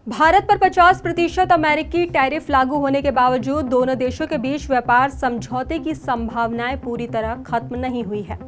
भारत पर 50% अमेरिकी टैरिफ लागू होने के बावजूद दोनों देशों के बीच व्यापार समझौते की संभावनाएं पूरी तरह खत्म नहीं हुई है।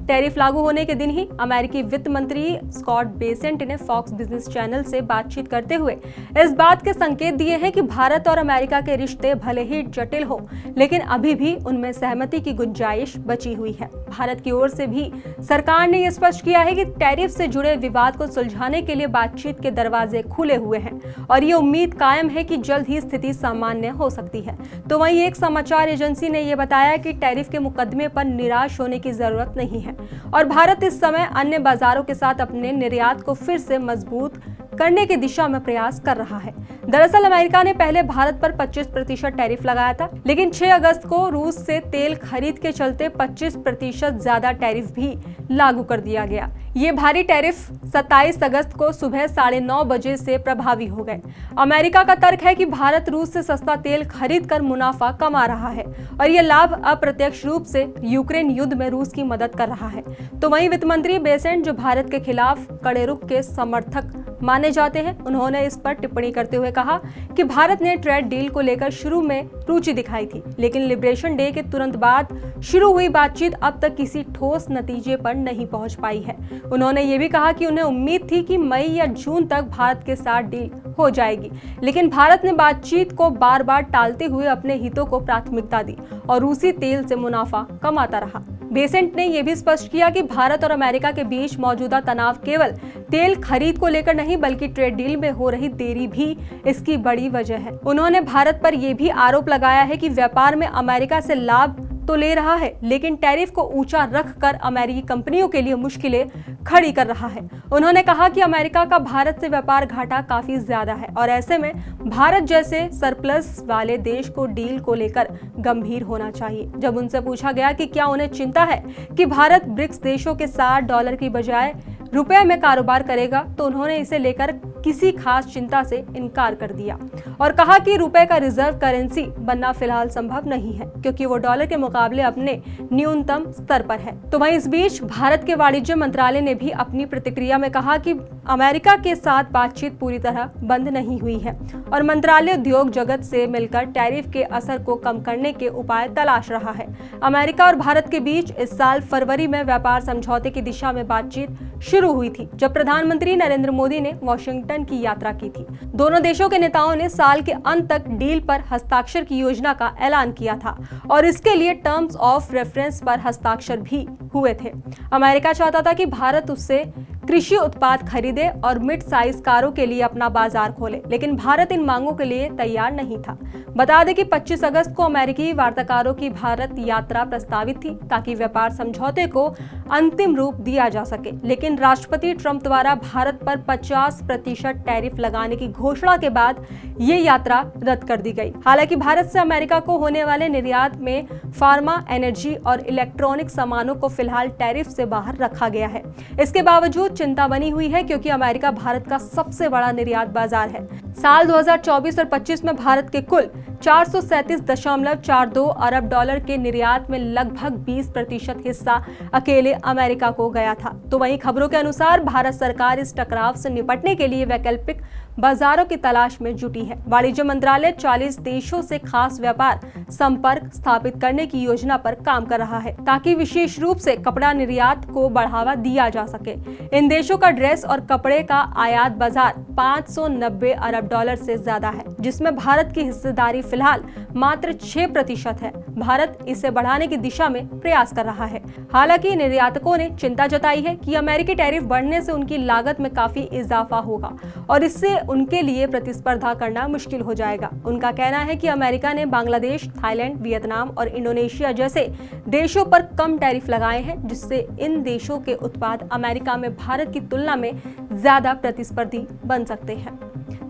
टैरिफ लागू होने के दिन ही अमेरिकी वित्त मंत्री स्कॉट बेसेंट ने फॉक्स बिजनेस चैनल से बातचीत करते हुए इस बात के संकेत दिए हैं कि भारत और अमेरिका के रिश्ते भले ही जटिल हो, लेकिन अभी भी उनमें सहमति की गुंजाइश बची हुई है। भारत की ओर से भी सरकार ने यह स्पष्ट किया है कि टैरिफ से जुड़े विवाद को सुलझाने के लिए बातचीत के दरवाजे खुले हुए हैं और ये उम्मीद कायम है कि जल्द ही स्थिति सामान्य हो सकती है। तो वहीं एक समाचार एजेंसी ने यह बताया कि टैरिफ के मुकदमे पर निराश होने की जरूरत नहीं है और भारत इस समय अन्य बाजारों के साथ अपने निर्यात को फिर से मजबूत करने की दिशा में प्रयास कर रहा है। दरअसल अमेरिका ने पहले भारत पर 25% टैरिफ लगाया था, लेकिन 6 अगस्त को रूस से तेल खरीद के चलते 25% ज्यादा टैरिफ भी लागू कर दिया गया। ये भारी टैरिफ 27 अगस्त को सुबह 9:30 बजे से प्रभावी हो गए। अमेरिका का तर्क है कि भारत रूस से सस्ता तेल खरीद कर मुनाफा कमा रहा है और ये लाभ अप्रत्यक्ष रूप से यूक्रेन युद्ध में रूस की मदद कर रहा है। तो वहीं वित्त मंत्री बेसेंट, जो भारत के खिलाफ कड़े रुख के समर्थक माने जाते हैं, उन्होंने इस पर टिप्पणी करते हुए कहा कि भारत ने ट्रेड डील को लेकर शुरू में रुचि दिखाई थी, लेकिन लिबरेशन डे के तुरंत बाद शुरू हुई बातचीत अब तक किसी ठोस नतीजे पर नहीं पहुंच पाई है। उन्होंने ये भी कहा कि उन्हें उम्मीद थी कि मई या जून तक भारत के साथ डील हो जाएगी, लेकिन भारत ने बातचीत को बार बार टालते हुए अपने हितों को प्राथमिकता दी और रूसी तेल से मुनाफा कमाता रहा। बेसेंट ने यह भी स्पष्ट किया कि भारत और अमेरिका के बीच मौजूदा तनाव केवल तेल खरीद को लेकर नहीं, बल्कि ट्रेड डील में हो रही देरी भी इसकी बड़ी वजह है। उन्होंने भारत पर यह भी आरोप लगाया है कि व्यापार में अमेरिका से लाभ तो ले रहा है, लेकिन टैरिफ को ऊंचा रखकर अमेरिकी कंपनियों के लिए मुश्किलें खड़ी कर रहा है। उन्होंने कहा कि अमेरिका का भारत से व्यापार घाटा काफी ज्यादा है और ऐसे में भारत जैसे सरप्लस वाले देश को डील को लेकर गंभीर होना चाहिए। जब उनसे पूछा गया कि क्या उन्हें चिंता है कि भारत ब्रिक्स देशों के साथ डॉलर की बजाय रुपए में कारोबार करेगा, तो उन्होंने इसे लेकर किसी खास चिंता से इनकार कर दिया और कहा कि रुपए का रिजर्व करेंसी बनना फिलहाल संभव नहीं है, क्योंकि वो डॉलर के मुकाबले अपने न्यूनतम स्तर पर है। तो वहीं इस बीच भारत के वाणिज्य मंत्रालय ने भी अपनी प्रतिक्रिया में कहा कि अमेरिका के साथ बातचीत पूरी तरह बंद नहीं हुई है और मंत्रालय उद्योग जगत से मिलकर टैरिफ के असर को कम करने के उपाय तलाश रहा है। अमेरिका और भारत के बीच इस साल फरवरी में व्यापार समझौते की दिशा में बातचीत शुरू हुई थी, जब प्रधानमंत्री नरेंद्र मोदी ने वाशिंगटन की यात्रा की थी। दोनों देशों के नेताओं ने साल के अंत तक डील पर हस्ताक्षर की योजना का ऐलान किया था और इसके लिए टर्म्स ऑफ रेफरेंस पर हस्ताक्षर भी हुए थे। अमेरिका चाहता था कि भारत उससे कृषि उत्पाद खरीदे और मिड साइज कारों के लिए अपना बाजार खोले, लेकिन भारत इन मांगों के लिए तैयार नहीं था। बता दें कि 25 अगस्त को अमेरिकी वार्ताकारों की भारत यात्रा प्रस्तावित थी ताकि व्यापार समझौते को अंतिम रूप दिया जा सके, लेकिन राष्ट्रपति ट्रंप द्वारा भारत पर 50% टैरिफ लगाने की घोषणा के बाद ये यात्रा रद्द कर दी गई। हालांकि भारत से अमेरिका को होने वाले निर्यात में फार्मा, एनर्जी और इलेक्ट्रॉनिक सामानों को फिलहाल टैरिफ से बाहर रखा गया है। इसके बावजूद चिंता बनी हुई है, क्योंकि अमेरिका भारत का सबसे बड़ा निर्यात बाजार है। साल 2024 और 25 में भारत के कुल 437.42 अरब डॉलर के निर्यात में लगभग 20% हिस्सा अकेले अमेरिका को गया था। तो वहीं खबरों के अनुसार भारत सरकार इस टकराव से निपटने के लिए वैकल्पिक बाजारों की तलाश में जुटी है। वाणिज्य मंत्रालय 40 देशों से खास व्यापार संपर्क स्थापित करने की योजना पर काम कर रहा है, ताकि विशेष रूप से कपड़ा निर्यात को बढ़ावा दिया जा सके। इन देशों का ड्रेस और कपड़े का आयात बाजार 590 अरब डॉलर से ज्यादा है, जिसमें भारत की हिस्सेदारी फिलहाल मात्र 6% है। भारत इसे बढ़ाने की दिशा में प्रयास कर रहा है। हालांकि निर्यातकों ने चिंता जताई है कि अमेरिकी टैरिफ बढ़ने से उनकी लागत में काफी इजाफा होगा और इससे उनके लिए प्रतिस्पर्धा करना मुश्किल हो जाएगा। उनका कहना है कि अमेरिका ने बांग्लादेश, थाईलैंड, वियतनाम और इंडोनेशिया जैसे देशों पर कम टैरिफ लगाए हैं, जिससे इन देशों के उत्पाद अमेरिका में भारत की तुलना में ज्यादा प्रतिस्पर्धी बन सकते हैं।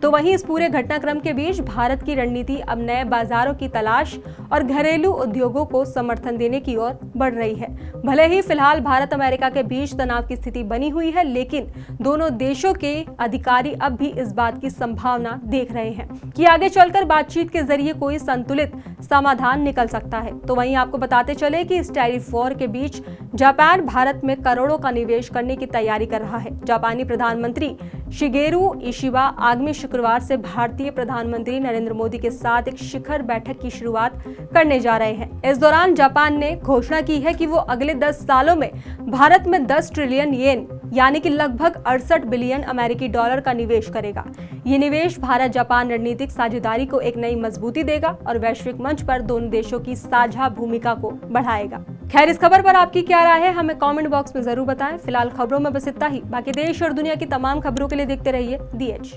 तो वहीं इस पूरे घटनाक्रम के बीच भारत की रणनीति अब नए बाजारों की तलाश और घरेलू उद्योगों को समर्थन देने की ओर बढ़ रही है। भले ही फिलहाल भारत अमेरिका के बीच तनाव की स्थिति बनी हुई है, लेकिन दोनों देशों के अधिकारी अब भी इस बात की संभावना देख रहे हैं कि आगे चलकर बातचीत के जरिए कोई संतुलित समाधान निकल सकता है। तो वहीं आपको बताते चले कि इस टैरिफ वॉर के बीच जापान भारत में करोड़ों का निवेश करने की तैयारी कर रहा है। जापानी प्रधानमंत्री शिगेरू इशिबा आगामी शुक्रवार से भारतीय प्रधानमंत्री नरेंद्र मोदी के साथ एक शिखर बैठक की शुरुआत करने जा रहे हैं। इस दौरान जापान ने घोषणा की है कि वो अगले 10 सालों में भारत में 10 ट्रिलियन येन यानी कि लगभग 68 बिलियन अमेरिकी डॉलर का निवेश करेगा। ये निवेश भारत जापान रणनीतिक साझेदारी को एक नई मजबूती देगा और वैश्विक मंच पर दोनों देशों की साझा भूमिका को बढ़ाएगा। खैर, इस खबर पर आपकी क्या राय है हमें कमेंट बॉक्स में जरूर बताएं। फिलहाल खबरों में बस इतना ही। बाकी देश और दुनिया की तमाम खबरों के लिए देखते रहिए दी एज।